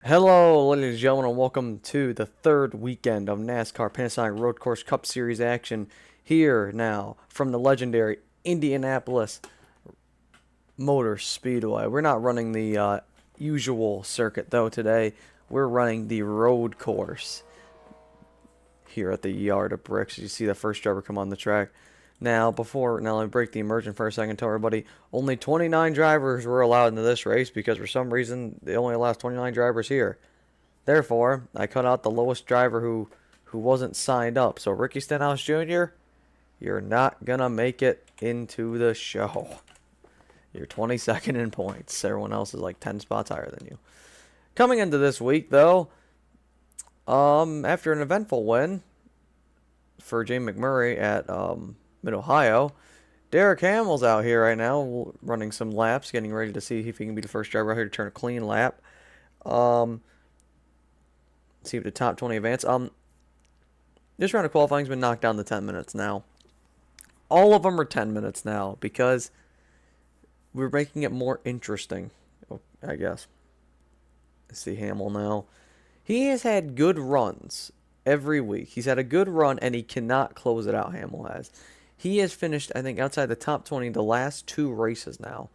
Hello, ladies and gentlemen, and welcome to the third weekend of NASCAR Panosonic Road Course Cup Series action here now from the legendary Indianapolis Motor Speedway. We're not running the usual circuit though today. We're running the road course here at the Yard of Bricks. You see the first driver come on the track. Now, let me break the immersion for a second. Tell everybody only 29 drivers were allowed into this race because for some reason they only allow 29 drivers here. Therefore, I cut out the lowest driver who wasn't signed up. So Ricky Stenhouse Jr., you're not gonna make it into the show. You're 22nd in points. Everyone else is like 10 spots higher than you. Coming into this week, though, after an eventful win for Jamie McMurray at Mid-Ohio, Derek Hamill's out here right now running some laps, getting ready to see if he can be the first driver out here to turn a clean lap. See if the top 20 advance. This round of qualifying's been knocked down to 10 minutes now. All of them are 10 minutes now because we're making it more interesting, I guess. Let's see Hamill now. He has had good runs every week. He's had a good run, and he cannot close it out, Hamill has. He has finished, I think, outside the top 20 the last two races now.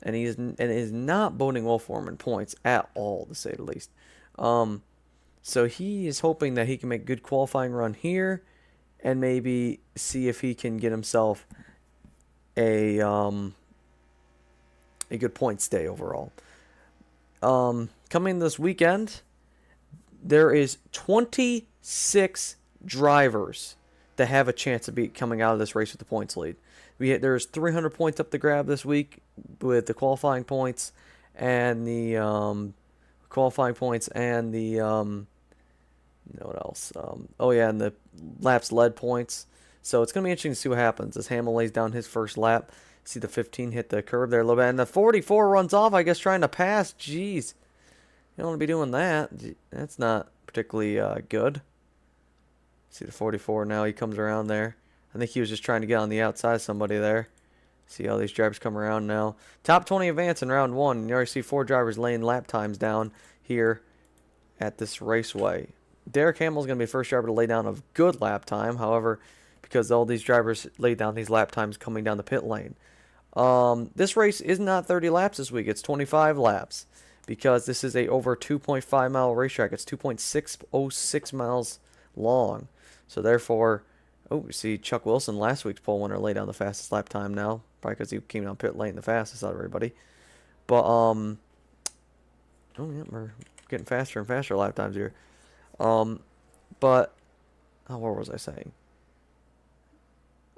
And it is not boding well for him in points at all, to say the least. So he is hoping that he can make a good qualifying run here and maybe see if he can get himself a good points day overall. Coming this weekend, there is 26 drivers that have a chance of coming out of this race with the points lead. There's 300 points up to grab this week with the qualifying points and the what else? And the laps led points. So it's going to be interesting to see what happens as Hamill lays down his first lap. See the 15 hit the curb there a little bit. And the 44 runs off, I guess, trying to pass. Jeez. You don't want to be doing that. That's not particularly good. See the 44 now. He comes around there. I think he was just trying to get on the outside of somebody there. See all these drivers come around now. Top 20 advance in round one. You already see 4 drivers laying lap times down here at this raceway. Derek Hamill's going to be the first driver to lay down a good lap time. However, because all these drivers laid down these lap times coming down the pit lane. This race is not 30 laps this week. It's 25 laps because this is a over 2.5 mile racetrack. It's 2.606 miles long. So therefore, we see Chuck Wilson, last week's pole winner, lay down the fastest lap time now. Probably because he came down pit lane the fastest out of everybody. But, we're getting faster and faster lap times here. What was I saying?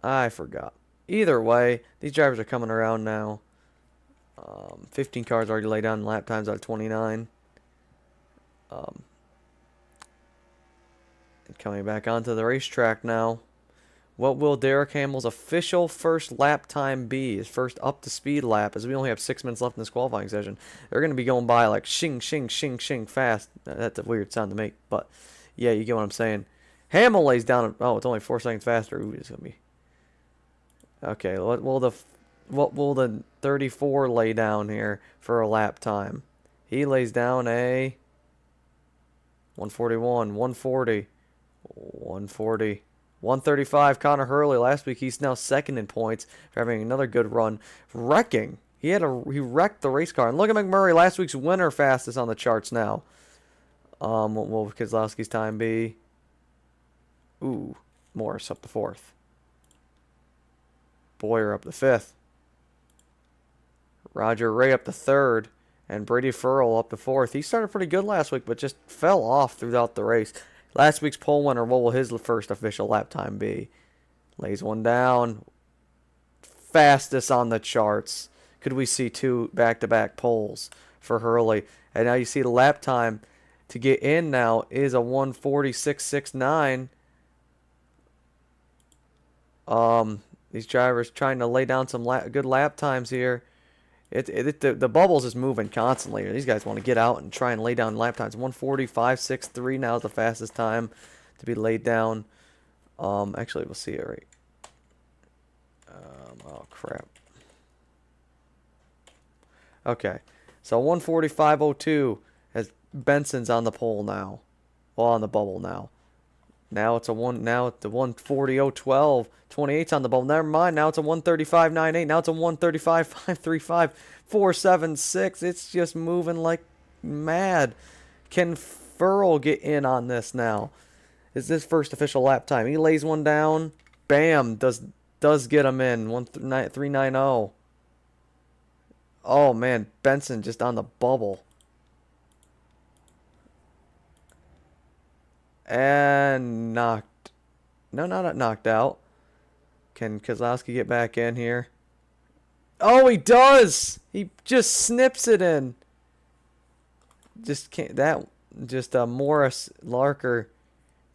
I forgot. Either way, these drivers are coming around now. 15 cars already laid down in lap times out of 29. And coming back onto the racetrack now. What will Derek Hamill's official first lap time be? His first up-to-speed lap, as we only have 6 minutes left in this qualifying session. They're going to be going by like shing, shing, shing, shing fast. That's a weird sound to make, but yeah, you get what I'm saying. Hamill lays down. Oh, it's only 4 seconds faster. Ooh, it's going to be... Okay, what will the 34 lay down here for a lap time? He lays down a 141, 140, 140, 135. Connor Hurley last week, he's now second in points for having another good run, wrecking. He wrecked the race car. And look at McMurray, last week's winner, fastest on the charts now. What will Keselowski's time be? Ooh, Morris up the 4th. Boyer up the 5th. Roger Ray up the 3rd. And Brady Furl up the 4th. He started pretty good last week, but just fell off throughout the race. Last week's pole winner, what will his first official lap time be? Lays one down. Fastest on the charts. Could we see 2 back-to-back poles for Hurley? And now you see the lap time to get in now is a 146.69. These drivers trying to lay down some good lap times here. The bubbles is moving constantly. These guys want to get out and try and lay down lap times. 145.63 now is the fastest time to be laid down. Actually, we'll see it right. Oh crap. Okay, so 145.02 has Benson's on the pole now. Well, on the bubble now. Now it's a 140.012. 28's on the bubble. Never mind. Now it's a 135.98. Now it's a 135.535. 476. It's just moving like mad. Can Furl get in on this now? Is this first official lap time? He lays one down. Bam. Does get him in. 139.390. Oh man, Benson just on the bubble. And knocked. No, not knocked out. Can Kozlowski get back in here? Oh, he does! He just snips it in. Just can't. That. Just Morris, Larker.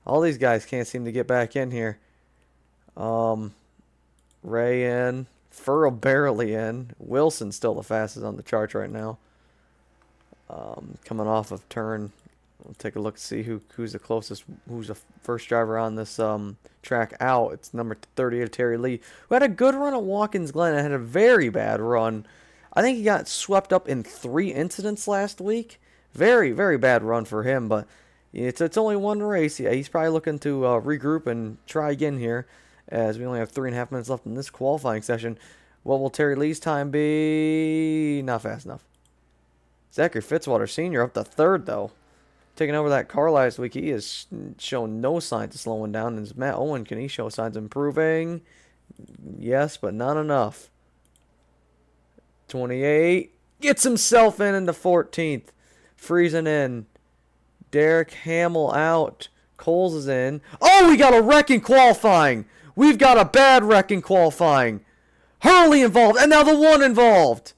All these guys can't seem to get back in here. Ray in. Furl barely in. Wilson's still the fastest on the charts right now. Coming off of turn. We'll take a look to see who's the closest, who's the first driver on this track out. It's number 38, Terry Lee, who had a good run at Watkins Glen and had a very bad run. I think he got swept up in 3 incidents last week. Very, very bad run for him, but it's only one race. Yeah, he's probably looking to regroup and try again here, as we only have 3.5 minutes left in this qualifying session. What will Terry Lee's time be? Not fast enough. Zachary Fitzwater Sr. up to 3rd, though. Taking over that car last week, he has shown no signs of slowing down. And Matt Owen, can he show signs of improving? Yes, but not enough. 28. Gets himself in the 14th. Freezing in. Derek Hamill out. Coles is in. Oh, we got a wreck in qualifying. We've got a bad wreck in qualifying. Hurley involved, and now the 1 involved.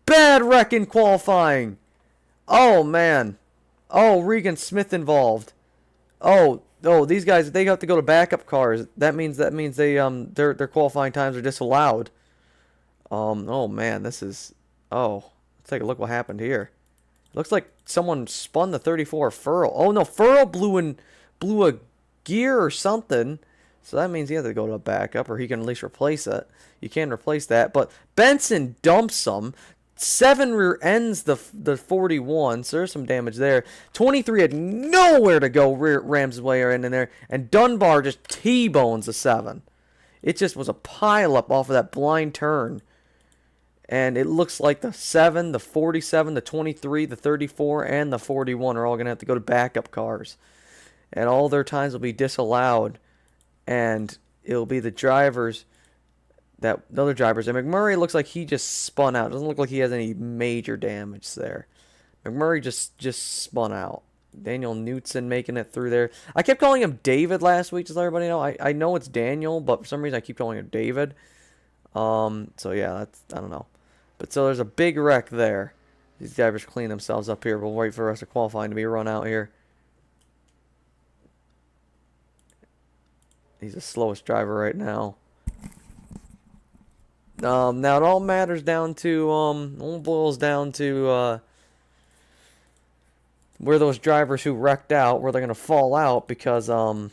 Bad wreck in qualifying. Oh, man. Oh, Regan Smith involved. Oh, these guys, they have to go to backup cars. That means they their qualifying times are disallowed. Oh man, this is let's take a look what happened here. Looks like someone spun the 34 Furl. Oh no, Furl blew a gear or something. So that means he had to go to a backup, or he can at least replace it. You can replace that, but Benson dumps them. 7 rear ends the 41, so there's some damage there. 23 had nowhere to go, rams his way in there, and Dunbar just T-bones the 7. It just was a pile-up off of that blind turn. And it looks like the 7, the 47, the 23, the 34, and the 41 are all going to have to go to backup cars. And all their times will be disallowed. And it'll be the drivers... the other drivers. And McMurray looks like he just spun out. Doesn't look like he has any major damage there. McMurray just spun out. Daniel Knutson making it through there. I kept calling him David last week, just let everybody know. I know it's Daniel, but for some reason I keep calling him David. So yeah, I don't know. But so there's a big wreck there. These drivers clean themselves up here. We'll wait for the rest of qualifying to be run out here. He's the slowest driver right now. Now it all matters down to all boils down to where those drivers who wrecked out, where they're gonna fall out, because it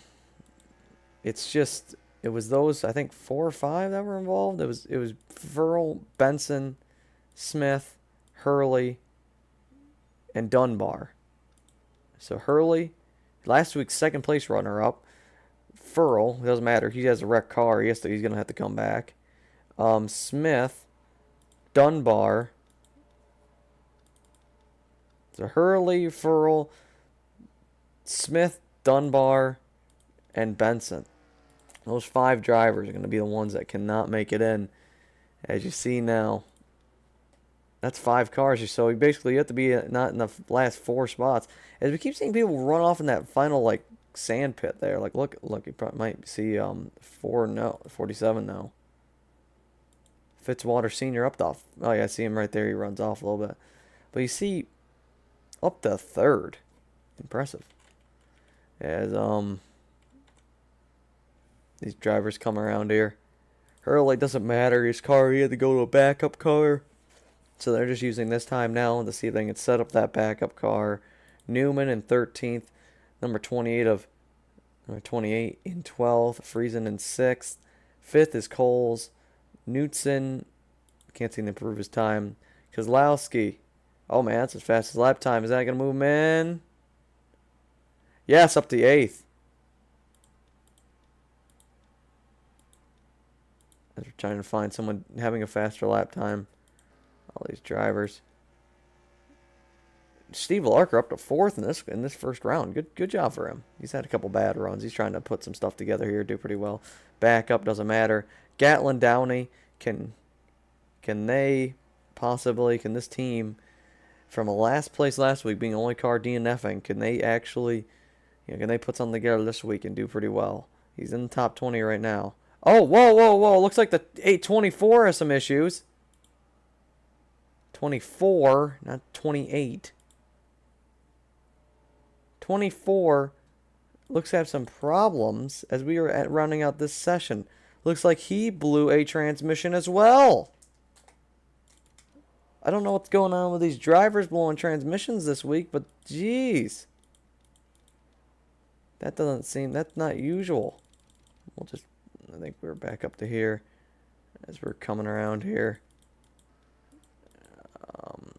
was those, I think 4 or 5 that were involved. It was Furl, Benson, Smith, Hurley, and Dunbar. So Hurley, last week's second place runner up. Furl, it doesn't matter. He has a wrecked car. He's gonna have to come back. Smith, Dunbar, so Hurley, Furl, Smith, Dunbar, and Benson. Those 5 drivers are going to be the ones that cannot make it in. As you see now, that's 5 cars. So you have to be not in the last 4 spots. As we keep seeing people run off in that final sand pit there. Look, you probably might see 47 now. Fitzwater Sr. up the... Oh, yeah, I see him right there. He runs off a little bit. But you see, up to 3rd. Impressive. As, these drivers come around here. Hurley doesn't matter. His car, he had to go to a backup car. So they're just using this time now to see if they can set up that backup car. Newman in 13th. Number 28 in 12th. Friesen in 6th. 5th is Coles. Knutson, can't seem to improve his time. Kozlowski, Oh, man, that's his fastest lap time. Is that going to move him in? Yes, up to 8th. As we're trying to find someone having a faster lap time. All these drivers. Steve Larker up to 4th in this first round. Good job for him. He's had a couple bad runs. He's trying to put some stuff together here, do pretty well. Back up doesn't matter. Gatlin Downey, can this team from a last place last week being the only car DNFing, can they actually, can they put something together this week and do pretty well? He's in the top 20 right now. Oh, whoa. Looks like the 824 has some issues. 24, not 28. 24 looks to have some problems as we are rounding out this session. Looks like he blew a transmission as well. I don't know what's going on with these drivers blowing transmissions this week, but geez. That's not usual. I think we're back up to here as we're coming around here.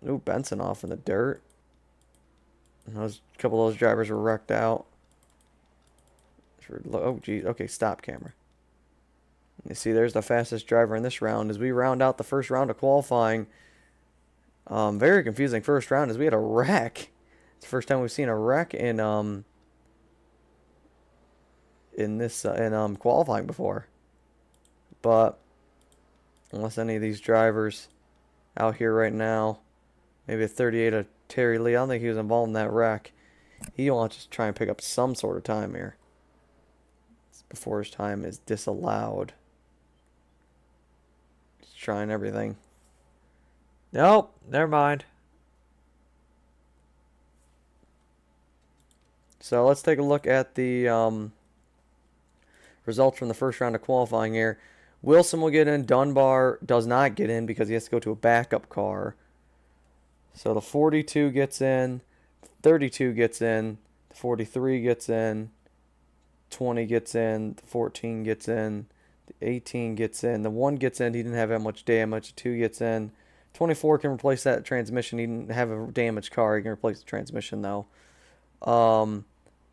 Ooh, Benson off in the dirt. And a couple of those drivers were wrecked out. Oh, geez. Okay, stop camera. You see, there's the fastest driver in this round. As we round out the first round of qualifying, very confusing first round as we had a wreck. It's the first time we've seen a wreck in qualifying before. But unless any of these drivers out here right now, maybe a 38 of Terry Lee, I don't think he was involved in that wreck. He wants to try and pick up some sort of time here before his time is disallowed. He's trying everything. Nope, never mind. So let's take a look at the results from the first round of qualifying here. Wilson will get in. Dunbar does not get in because he has to go to a backup car. So the 42 gets in, 32 gets in, the 43 gets in, 20 gets in, the 14 gets in, the 18 gets in, the 1 gets in, he didn't have that much damage, the 2 gets in, 24 can replace that transmission, he didn't have a damaged car, he can replace the transmission though.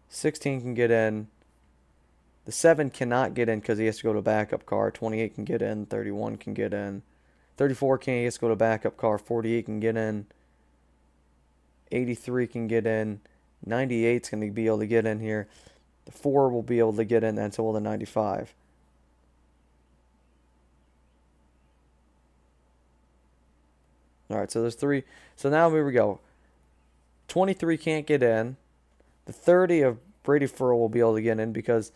16 can get in, the 7 cannot get in because he has to go to a backup car, 28 can get in, 31 can get in, 34 can't, he has to go to a backup car, 48 can get in, 83 can get in. 98's going to be able to get in here. The 4 will be able to get in, and so will the 95. All right, so there's 3. So now here we go. 23 can't get in. The 30 of Brady Furl will be able to get in because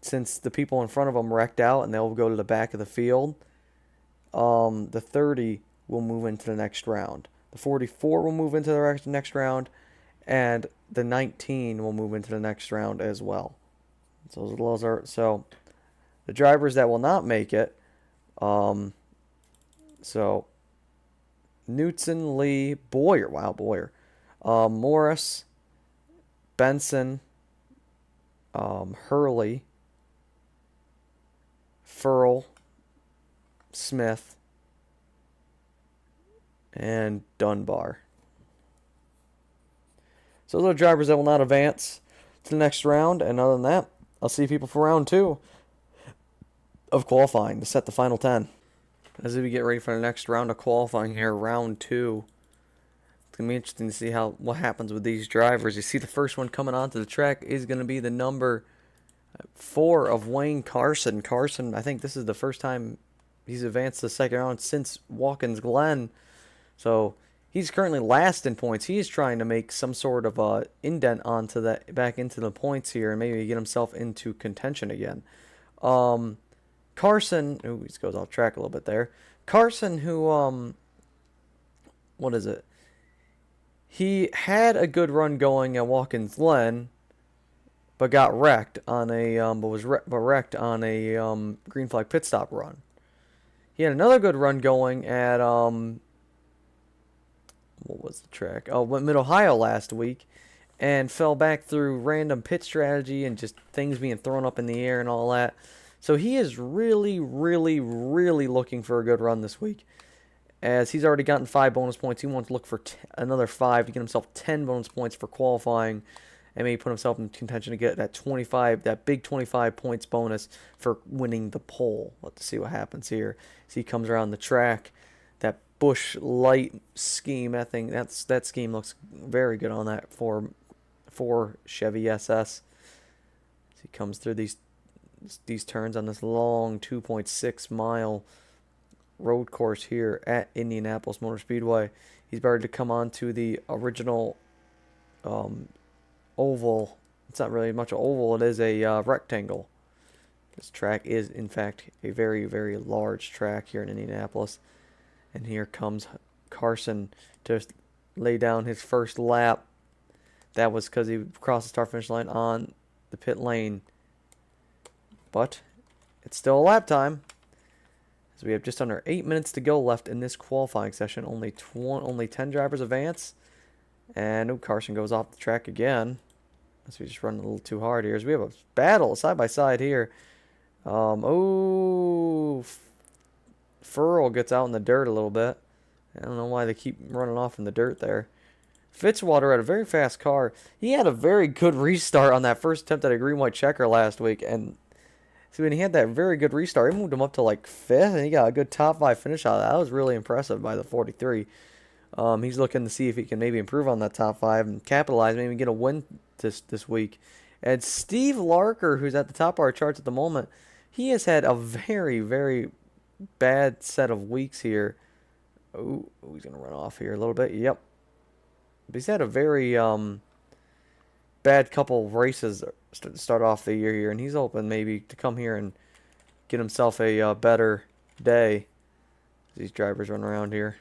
since the people in front of them wrecked out and they'll go to the back of the field, the 30 will move into the next round. The 44 will move into the next round, and the 19 will move into the next round as well. So the drivers that will not make it. So Knutson, Lee, Boyer. Wow, Boyer. Morris, Benson, Hurley, Furl, Smith, and Dunbar. So those are drivers that will not advance to the next round. And other than that, I'll see people for round 2 of qualifying to set the final 10. As we get ready for the next round of qualifying here, round 2. It's going to be interesting to see what happens with these drivers. You see the first one coming onto the track is going to be the number 4 of Wayne Carson. Carson, I think this is the first time he's advanced to the second round since Watkins Glen. So he's currently last in points. He's trying to make some sort of indent onto that, back into the points here, and maybe get himself into contention again. Carson, ooh, he goes off track a little bit there. Carson, who what is it? He had a good run going at Watkins Glen, but got wrecked on a wrecked on a green flag pit stop run. He had another good run going at what was the track? Oh, went Mid-Ohio last week and fell back through random pit strategy and just things being thrown up in the air and all that. So he is really, really, really looking for a good run this week. as he's already gotten 5 bonus points. He wants to look for another 5 to get himself 10 bonus points for qualifying, and maybe put himself in contention to get that 25, that big 25 points bonus for winning the pole. Let's see what happens here. As he comes around the track, that Bush Light scheme, I think that scheme looks very good on that for Chevy SS. As he comes through these turns on this long 2.6 mile road course here at Indianapolis Motor Speedway. He's about to come on to the original oval. It's not really much an oval, it is a rectangle. This track is in fact a very, very large track here in Indianapolis. And here comes Carson to lay down his first lap. That was because he crossed the start finish line on the pit lane. But it's still a lap time, as we have just under 8 minutes to go left in this qualifying session. Only 10 drivers advance. And Carson goes off the track again. So we just run a little too hard here. As we have a battle side by side here. Furl gets out in the dirt a little bit. I don't know why they keep running off in the dirt there. Fitzwater had a very fast car. He had a very good restart on that first attempt at a green-white checker last week. And so when he had that very good restart, he moved him up to like 5th, and he got a good top 5 finish out of that. That was really impressive by the 43. He's looking to see if he can maybe improve on that top 5 and capitalize, maybe get a win this week. And Steve Larker, who's at the top of our charts at the moment, he has had a very, very bad set of weeks here. Oh, he's going to run off here a little bit. Yep. But he's had a very bad couple races to start off the year here, and he's hoping maybe to come here and get himself a better day. These drivers run around here.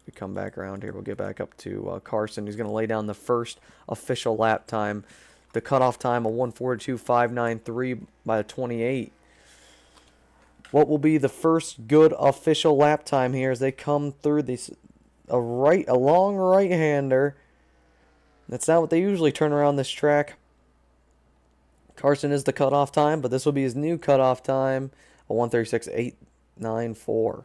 We come back around here. We'll get back up to Carson. He's going to lay down the first official lap time. The cutoff time of 1:42.593 by the 28. What will be the first good official lap time here as they come through this a long right-hander. That's not what they usually turn around this track. Carson is the cutoff time, but this will be his new cutoff time, a 1:36.894.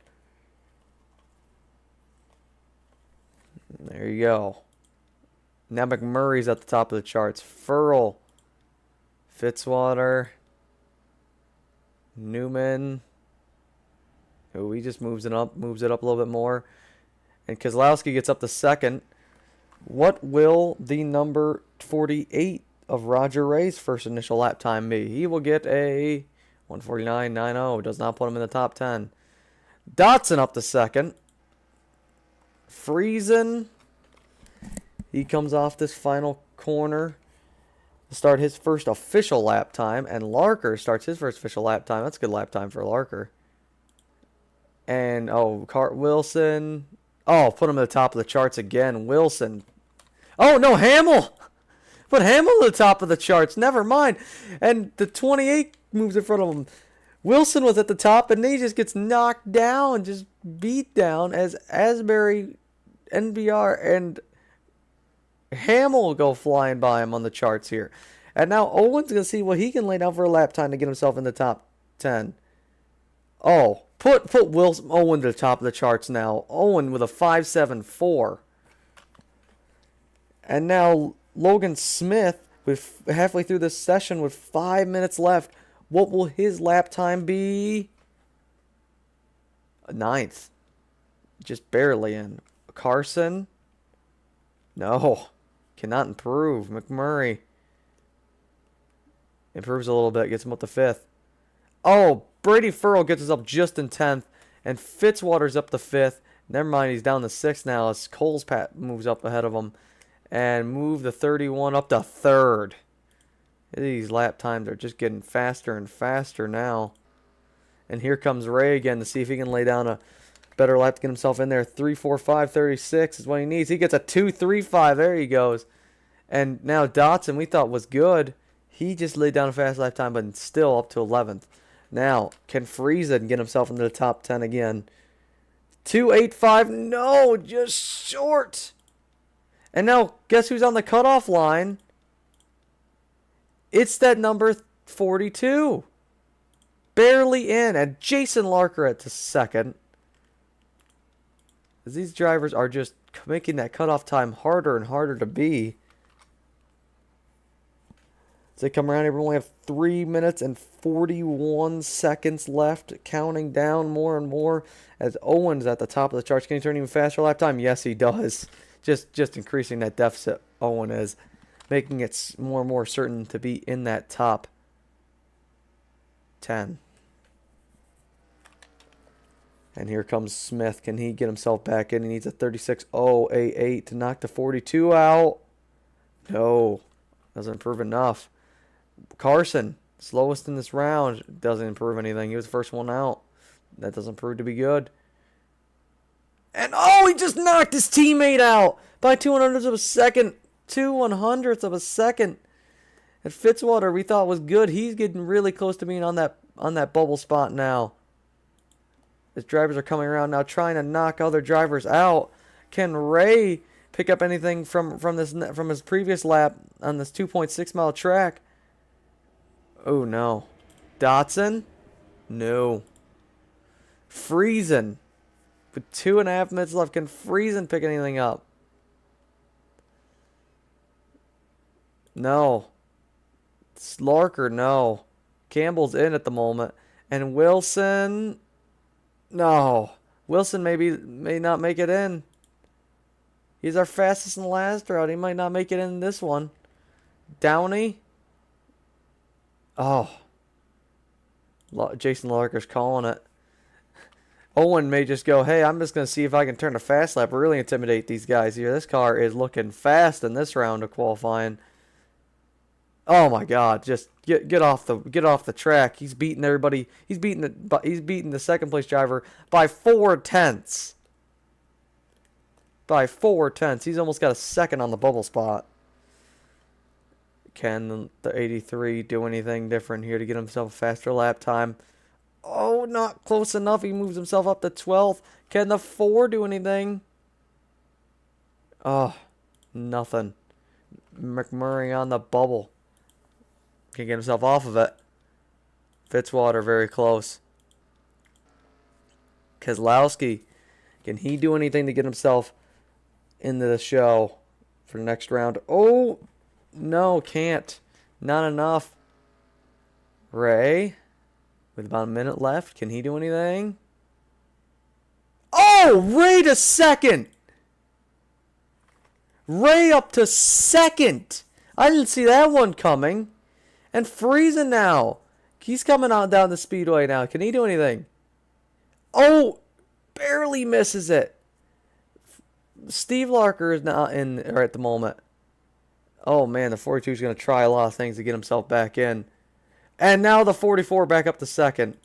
There you go. Now McMurray's at the top of the charts. Furl, Fitzwater, Newman. Oh, he just moves it up a little bit more. And Keselowski gets up to 2nd. What will the number 48 of Roger Ray's first initial lap time be? He will get a 1:49.90. Does not put him in the top 10. Dotson up to 2nd. Friesen, he comes off this final corner to start his first official lap time, and Larker starts his first official lap time. That's a good lap time for Larker. And Wilson, put him at the top of the charts again. Wilson, no, Hamill, put Hamill at the top of the charts. Never mind. And the 28 moves in front of him. Wilson was at the top, and then he just gets knocked down, just beat down as Asbury, NBR, and Hamill go flying by him on the charts here. And now Owen's going to see what he can lay down for a lap time to get himself in the top 10. Oh, put Owen to the top of the charts now. Owen with a 5.74. And now Logan Smith, with halfway through this session with 5 minutes left, what will his lap time be? 9th. Just barely in. Carson? No. Cannot improve. McMurray improves a little bit. Gets him up to 5th. Oh, Brady Furl gets us up just in 10th. And Fitzwater's up to 5th. Never mind, he's down to 6th now as Cole's Pat moves up ahead of him. And move the 31 up to 3rd. These lap times are just getting faster and faster now. And here comes Ray again to see if he can lay down a better lap to get himself in there. 3:45.36 is what he needs. He gets a 2:35. There he goes. And now Dotson, we thought was good. He just laid down a fast lap time, but still up to 11th. Now, can Friesen get himself into the top 10 again? 2:85. No, just short. And now, guess who's on the cutoff line? It's that number 42. Barely in. And Jason Larker at the 2nd. As these drivers are just making that cutoff time harder and harder to be. As they come around here, we only have 3 minutes and 41 seconds left, counting down more and more as Owen's at the top of the charts. Can he turn even faster lap time? Yes, he does. Just increasing that deficit, Owen is, making it more and more certain to be in that top 10. And here comes Smith. Can he get himself back in? He needs a 36.088 to knock the 42 out. No, doesn't improve enough. Carson, slowest in this round, doesn't improve anything. He was the first one out. That doesn't prove to be good. And oh, he just knocked his teammate out by 2/100ths of a second. 2/100ths of a second. And Fitzwater, we thought was good. He's getting really close to being on that bubble spot now. His drivers are coming around now, trying to knock other drivers out. Can Ray pick up anything from his previous lap on this 2.6 mile track? Oh no. Dotson? No. Friesen. With 2.5 minutes left, can Friesen pick anything up? No. Slarker, no. Campbell's in at the moment. And Wilson, no. Wilson may not make it in. He's our fastest in the last round. He might not make it in this one. Downey. Oh. Jason Larker's calling it. Owen may just go, hey, I'm just going to see if I can turn a fast lap, really intimidate these guys here. This car is looking fast in this round of qualifying. Oh my God! Just get off the track. He's beating everybody. He's beating the second place driver by 4/10. By 4/10. He's almost got a second on the bubble spot. Can the 83 do anything different here to get himself a faster lap time? Oh, not close enough. He moves himself up to 12th. Can the 4 do anything? Oh, nothing. McMurray on the bubble. Can get himself off of it. Fitzwater very close. Keselowski, can he do anything to get himself into the show for the next round? Oh, no, can't. Not enough. Ray, with about a minute left, can he do anything? Oh, Ray to second. Ray up to second. I didn't see that one coming. And Friesen now. He's coming out down the speedway now. Can he do anything? Oh, barely misses it. Steve Larker is not in there at the moment. Oh, man, the 42 is going to try a lot of things to get himself back in. And now the 44 back up to second.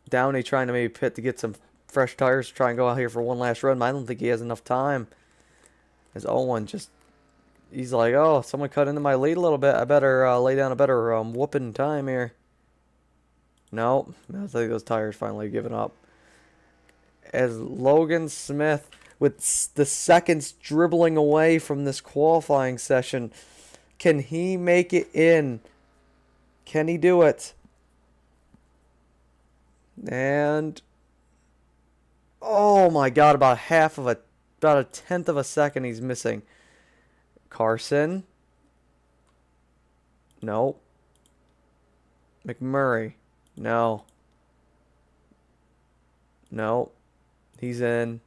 Downey trying to maybe pit to get some fresh tires to try and go out here for one last run. I don't think he has enough time. As Owen just... He's like, oh, someone cut into my lead a little bit. I better lay down a better whooping time here. Nope. I think those tires finally giving up. As Logan Smith, with the seconds dribbling away from this qualifying session, can he make it in? Can he do it? And... oh my God, about a tenth of a second he's missing. Carson. No. McMurray. No. No. He's in.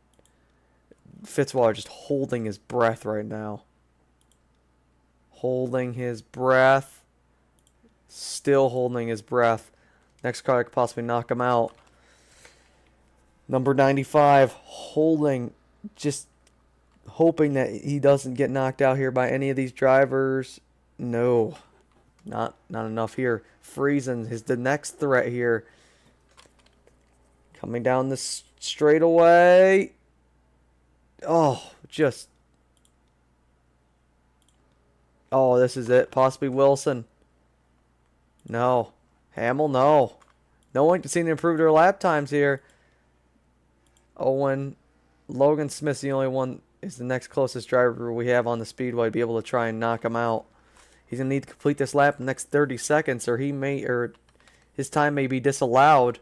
Fitzwater just holding his breath right now. Holding his breath. Still holding his breath. Next car could possibly knock him out. Number 95 holding, just hoping that he doesn't get knocked out here by any of these drivers. No, not enough here. Friesen is the next threat here. Coming down this straightaway. Oh, just. Oh, this is it. Possibly Wilson. No. Hamill, no. No one can seem to improve their lap times here. Owen. Logan Smith's the only one, is the next closest driver we have on the speedway to be able to try and knock him out. He's going to need to complete this lap in the next 30 seconds or his time may be disallowed.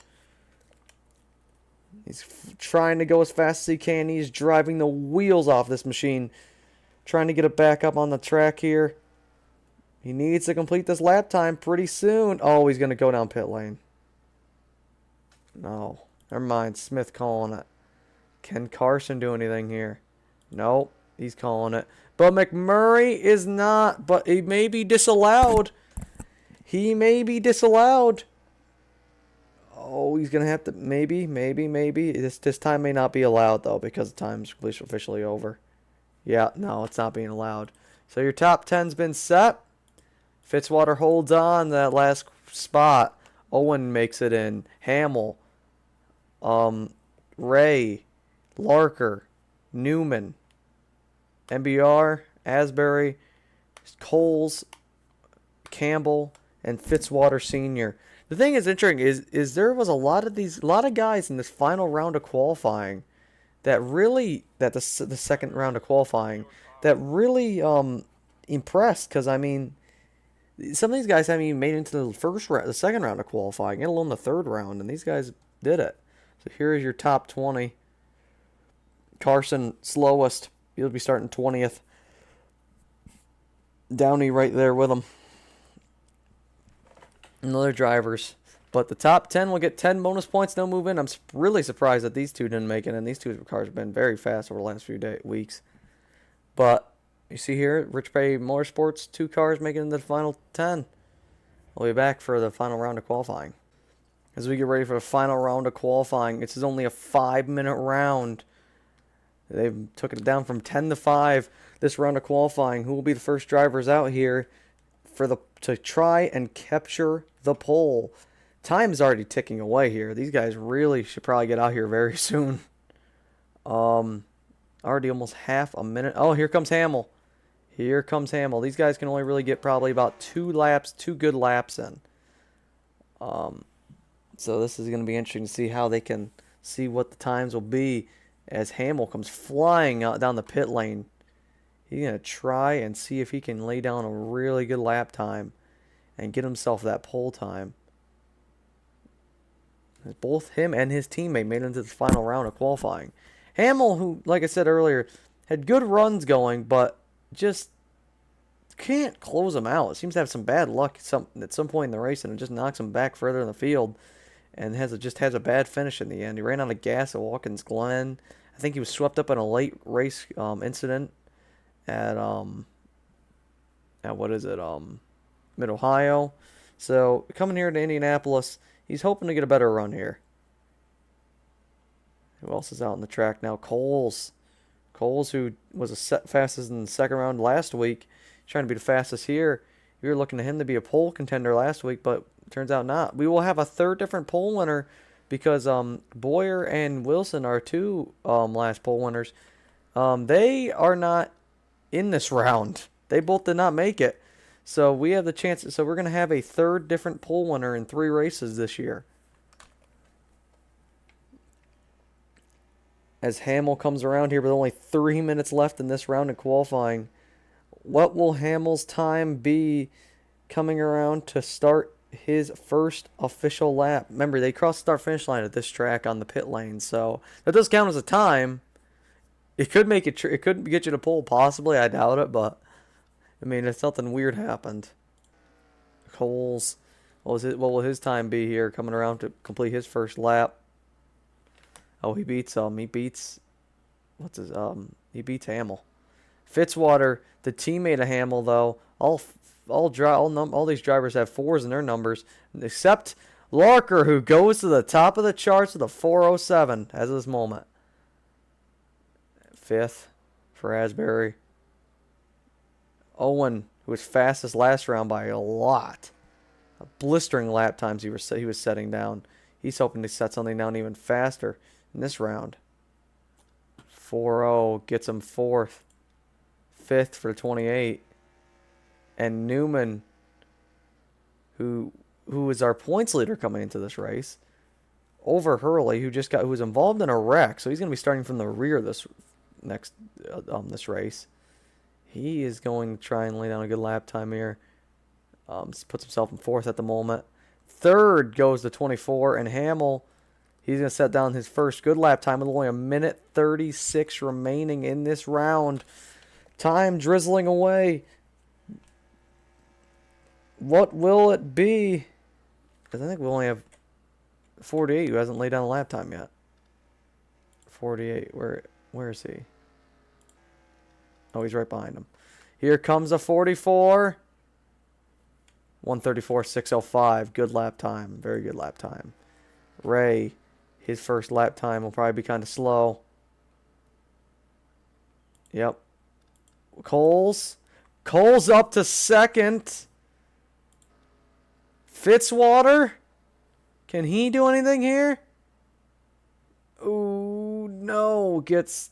He's trying to go as fast as he can. He's driving the wheels off this machine. Trying to get it back up on the track here. He needs to complete this lap time pretty soon. Oh, he's going to go down pit lane. No. Never mind. Smith calling it. Can Carson do anything here? Nope. He's calling it. But McMurray is not. But he may be disallowed. He may be disallowed. Oh, he's going to have to. Maybe. This time may not be allowed, though, because the time's officially over. Yeah, no, it's not being allowed. So your top 10's been set. Fitzwater holds on to that last spot. Owen makes it in. Hamill. Ray. Larker. Newman. MBR. Asbury. Coles. Campbell. And Fitzwater Sr. The thing is interesting is there was a lot of guys in this final round of qualifying that the second round of qualifying that really impressed, because I mean some of these guys haven't even made it into the second round of qualifying, let alone the third round, and these guys did it. So here is your top 20. Carson slowest, he'll be starting 20th. Downey right there with him. And other drivers. But the top 10 will get 10 bonus points, no move in. I'm really surprised that these two didn't make it, and these two cars have been very fast over the last few weeks. But you see here, Rich Bay Motorsports, 2 cars making it into the final 10. We'll be back for the final round of qualifying. As we get ready for the final round of qualifying, this is only a 5-minute round. They've took it down from 10 to 5. This round of qualifying, who will be the first drivers out here to try and capture the pole? Time is already ticking away here. These guys really should probably get out here very soon. Already almost half a minute. Oh, here comes Hamill. Here comes Hamill. These guys can only really get probably about 2 good laps in. So this is going to be interesting to see how they can see what the times will be as Hamill comes flying out down the pit lane. He's going to try and see if he can lay down a really good lap time and get himself that pole time. Both him and his teammate made it into the final round of qualifying. Hamill, who, like I said earlier, had good runs going, but just can't close them out. Seems to have some bad luck at some point in the race, and it just knocks him back further in the field, and just has a bad finish in the end. He ran out of gas at Watkins Glen. I think he was swept up in a late race incident at Mid-Ohio. So coming here to Indianapolis, he's hoping to get a better run here. Who else is out on the track now? Coles. Coles, who was fastest in the second round last week, trying to be the fastest here. We were looking to him to be a pole contender last week, but turns out not. We will have a third different pole winner because Boyer and Wilson are 2 last pole winners. They are not in this round. They both did not make it. So we have the chance. So we're going to have a third different pole winner in 3 races this year. As Hamill comes around here with only 3 minutes left in this round of qualifying, what will Hamill's time be coming around to start his first official lap? Remember, they cross the start-finish line at this track on the pit lane, so that does count as a time. It could make it. It could get you to pole, possibly. I doubt it, but I mean, if something weird happened. Coles, what will his time be here coming around to complete his first lap? Oh, he beats He beats Hamill. Fitzwater, the teammate of Hamill, though, all these drivers have 4s in their numbers, except Larker, who goes to the top of the charts with a 4:07 as of this moment. 5th for Asbury. Owen, who was fastest last round by a lot. Blistering lap times he was setting down. He's hoping to set something down even faster in this round. 4:0 gets him 4th. 5th for 28. And Newman, who is our points leader coming into this race, over Hurley, who was involved in a wreck, so he's going to be starting from the rear this race. He is going to try and lay down a good lap time here. Puts himself in 4th at the moment. 3rd goes to 24, and Hamill He's going to set down his first good lap time with only a minute 36 remaining in this round. Time drizzling away. What will it be? Because I think we only have 48 who hasn't laid down a lap time yet. 48. Where is he? Oh, he's right behind him. Here comes a 44. 1:34.605. Good lap time. Very good lap time. Ray, his first lap time will probably be kind of slow. Yep. Coles up to second. Fitzwater, can he do anything here? Ooh, no. Gets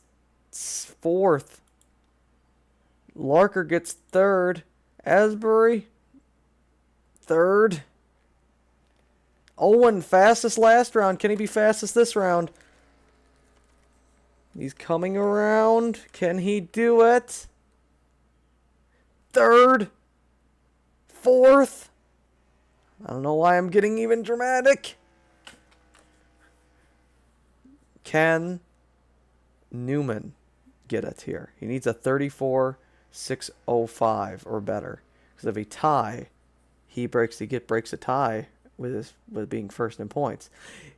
fourth. Larker gets third. Asbury, third. Owen, fastest last round. Can he be fastest this round? He's coming around. Can he do it? Third. Fourth. I don't know why I'm getting even dramatic. Can Newman get it here? He needs a 34.605 or better. Because if he tie, he breaks a tie with being first in points.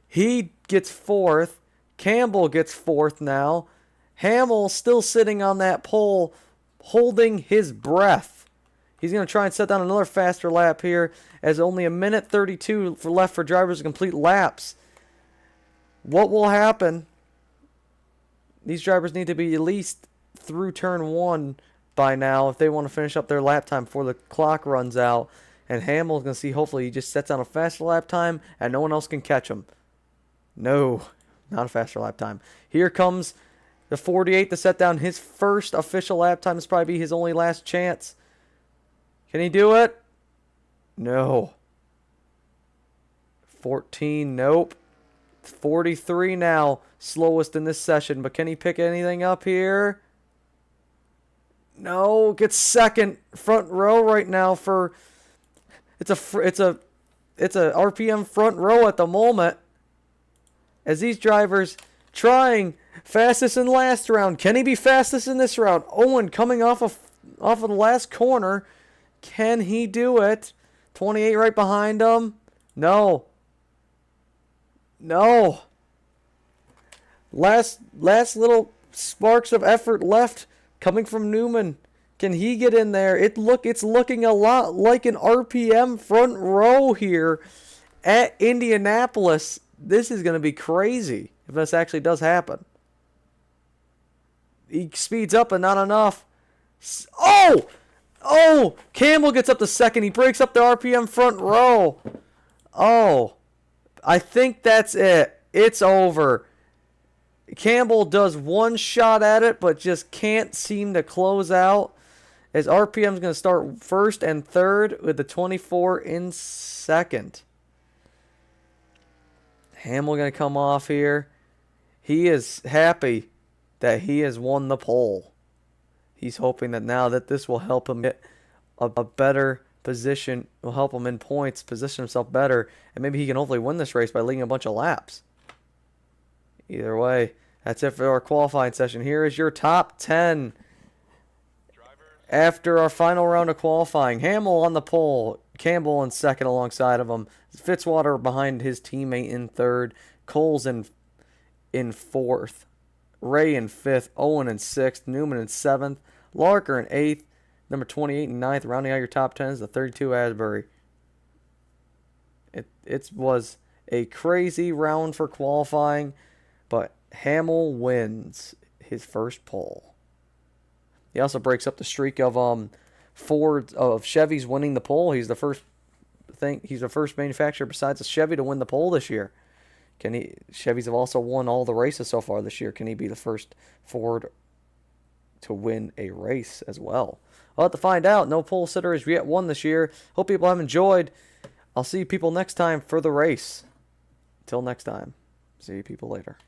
He gets fourth. Campbell gets fourth now. Hamill still sitting on that pole, holding his breath. He's going to try and set down another faster lap here, as only a minute 32 left for drivers to complete laps. What will happen? These drivers need to be at least through turn 1 by now if they want to finish up their lap time before the clock runs out. And Hamill's going to see, hopefully, he just sets down a faster lap time and no one else can catch him. No, not a faster lap time. Here comes the 48 to set down his first official lap time. This will probably be his only last chance. Can he do it? No. 14, nope. 43 now, slowest in this session. But can he pick anything up here? No, gets second, front row right now for... It's a RPM front row at the moment. As these drivers trying fastest in last round. Can he be fastest in this round? Owen coming off of the last corner. Can he do it? 28 right behind him. No. No. Last little sparks of effort left coming from Newman. Can he get in there? It's looking a lot like an RPM front row here at Indianapolis. This is going to be crazy if this actually does happen. He speeds up, but not enough. Oh! Oh! Campbell gets up to second. He breaks up the RPM front row. Oh. I think that's it. It's over. Campbell does one shot at it, but just can't seem to close out. As RPM's going to start first and third with the 24 in second. Hamill going to come off here. He is happy that he has won the pole. He's hoping that now that this will help him get a better position, will help him in points, position himself better, and maybe he can hopefully win this race by leading a bunch of laps. Either way, that's it for our qualifying session. Here is your top 10 after our final round of qualifying. Hamill on the pole, Campbell in second alongside of him, Fitzwater behind his teammate in third, Coles in fourth, Ray in fifth, Owen in sixth, Newman in seventh, Larker in eighth, number 28 in ninth. Rounding out your top 10 is the 32 Asbury. It was a crazy round for qualifying, but Hamill wins his first pole. He also breaks up the streak of Chevys winning the pole. He's the first manufacturer besides a Chevy to win the pole this year. Chevys have also won all the races so far this year. Can he be the first Ford to win a race as well? We'll have to find out. No pole sitter has yet won this year. Hope people have enjoyed. I'll see you people next time for the race. Until next time, see you people later.